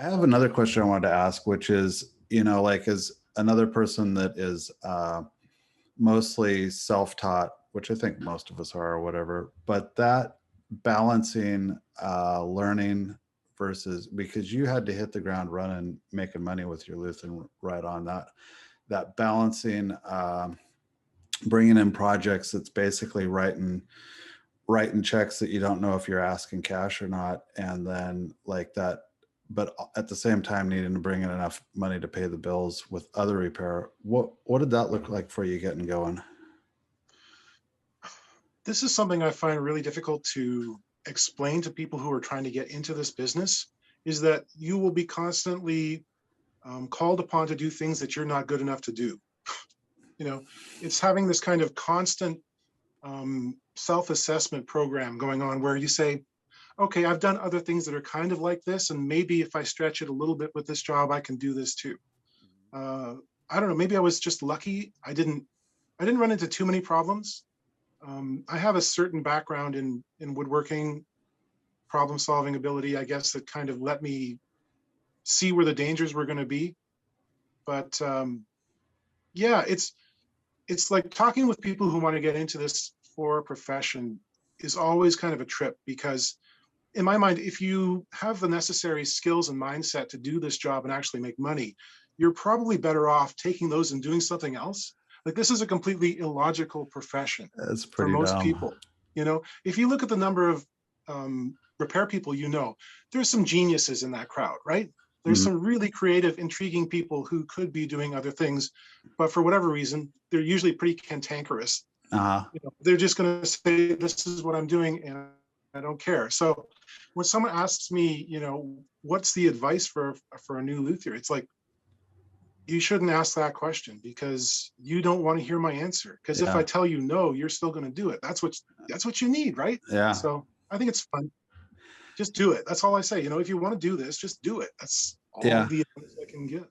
I have another question I wanted to ask, which is, like as another person that is mostly self-taught, which I think most of us are or whatever, but that balancing learning versus, because you had to hit the ground running, making money with your Lutheran right on that balancing, bringing in projects that's basically writing checks that you don't know if you're asking cash or not, and then like that, but at the same time needing to bring in enough money to pay the bills with other repair. What did that look like for you getting going? This is something I find really difficult to explain to people who are trying to get into this business, is that you will be constantly called upon to do things that you're not good enough to do. It's having this kind of constant self-assessment program going on where you say, okay, I've done other things that are kind of like this, and maybe if I stretch it a little bit with this job, I can do this too. I don't know, maybe I was just lucky. I didn't run into too many problems. I have a certain background in woodworking, problem solving ability, I guess, that kind of let me see where the dangers were going to be. But yeah, it's like talking with people who want to get into this for a profession is always kind of a trip, because in my mind, if you have the necessary skills and mindset to do this job and actually make money, you're probably better off taking those and doing something else. Like, this is a completely illogical profession That's for pretty most dumb. people. If you look at the number of repair people, there's some geniuses in that crowd, right? There's Mhm. some really creative, intriguing people who could be doing other things, but for whatever reason, they're usually pretty cantankerous. Uh-huh. They're just going to say, this is what I'm doing, and I don't care. So when someone asks me, what's the advice for a new luthier, it's like, you shouldn't ask that question, because you don't want to hear my answer. Because if I Yeah. tell you no, you're still going to do it. That's what you need, right? Yeah. So I think it's fun. Just do it. That's all I say. If you want to do this, just do it. That's all Yeah. the advice I can give.